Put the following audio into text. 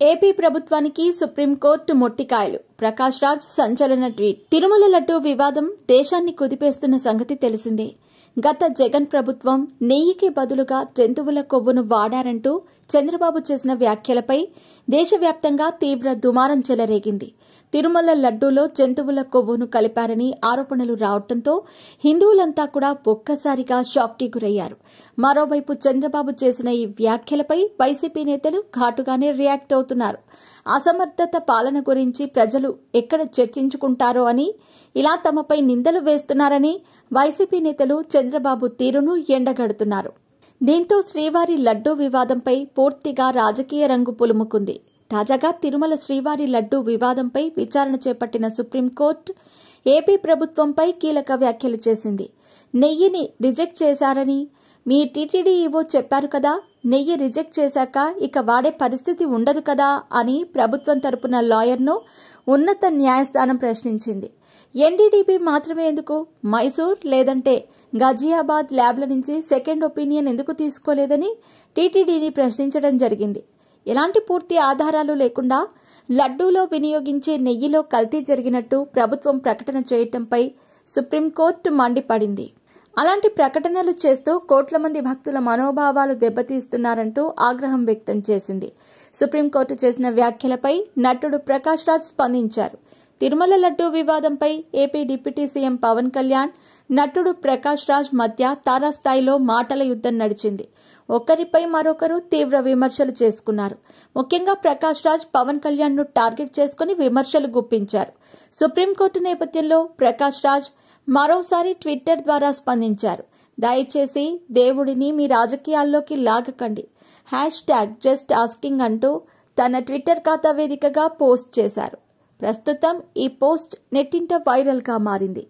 AP ప్రభుత్వానికి supreme court మొట్టికాయలు. Prakash Raj సంచలన tweet. Tirumala laddu వివాదం దేశాన్ని కుదిపేస్తున్న సంగతి తెలిసిందే. గత జగన్ ప్రభుత్వం నెయ్యికి బదులుగా జంతువుల కొవ్వును వాడారంటూ చంద్రబాబు చేసిన వ్యాఖ్యలపై దేశవ్యాప్తంగా తీవ్ర దుమారం చెలరేగింది. తిరుమల లడ్డూలో జంతువుల కొవ్వును కలిపారని ఆరోపణలు రావడంతో హిందువులంతా కూడా ఒక్కసారిగా షాక్కి గురయ్యారు. మరోవైపు చంద్రబాబు చేసిన ఈ వ్యాఖ్యలపై వైసీపీ నేతలు ఘాటుగానే రియాక్ట్ అవుతున్నారు. అసమర్థత పాలన గురించి ప్రజలు ఎక్కడ చర్చించుకుంటారో అని, ఇలా తమపై నిందలు వేస్తున్నారని వైసీపీ నేతలు చంద్రబాబు తీరును ఎండగడుతున్నారు. దీంతో శ్రీవారి లడ్డూ వివాదంపై పూర్తిగా రాజకీయ రంగు పులుముకుంది. తాజాగా తిరుమల శ్రీవారి లడ్డూ వివాదంపై విచారణ చేపట్టిన సుప్రీంకోర్టు ఏపీ ప్రభుత్వంపై కీలక వ్యాఖ్యలు చేసింది. నెయ్యిని రిజెక్ట్ చేశారని మీ టీటీడీ ఈవో చెప్పారు కదా, నెయ్యి రిజెక్ట్ చేశాక ఇక వాడే పరిస్థితి ఉండదు కదా అని ప్రభుత్వం తరపున లాయర్ను ఉన్నత న్యాయస్థానం ప్రశ్నించింది. ఎన్డీడీబీ మాత్రమే ఎందుకు, మైసూర్ లేదంటే గజియాబాద్ ల్యాబ్ల నుంచి సెకండ్ ఒపీనియన్ ఎందుకు తీసుకోలేదని టీటీడీని ప్రశ్నించడం జరిగింది. ఎలాంటి పూర్తి ఆధారాలు లేకుండా లడ్డూలో వినియోగించే నెయ్యిలో కల్తీ జరిగినట్టు ప్రభుత్వం ప్రకటన చేయటంపై సుప్రీంకోర్టు మండిపడింది. అలాంటి ప్రకటనలు చేస్తూ కోట్ల మంది భక్తుల మనోభావాలు దెబ్బతీస్తున్నారంటూ ఆగ్రహం వ్యక్తం చేసింది. సుప్రీంకోర్టు చేసిన వ్యాఖ్యలపై నటుడు ప్రకాష్ రాజ్ స్పందించారు. తిరుమల లడ్డూ వివాదంపై AP deputy CM Pawan Kalyan, నటుడు ప్రకాష్ రాజ్ మధ్య తారాస్థాయిలో మాటల యుద్దం నడిచింది. ఒకరిపై మరొకరు తీవ్ర విమర్శలు చేసుకున్నారు. ముఖ్యంగా ప్రకాష్ రాజ్ పవన్ కళ్యాణ్ ను టార్గెట్ చేసుకుని విమర్శలు గుప్పించారు. సుప్రీంకోర్టు నేపథ్యంలో ప్రకాష్ రాజ్ మరోసారి ట్విట్టర్ ద్వారా స్పందించారు. దయచేసి దేవుడిని మీ రాజకీయాల్లోకి లాగకండి, #జస్ట్ ఆస్కింగ్ అంటూ తన ట్విట్టర్ ఖాతా వేదికగా పోస్ట్ చేశారు. ప్రస్తుతం ఈ పోస్ట్ నెట్టింట వైరల్ గా మారింది.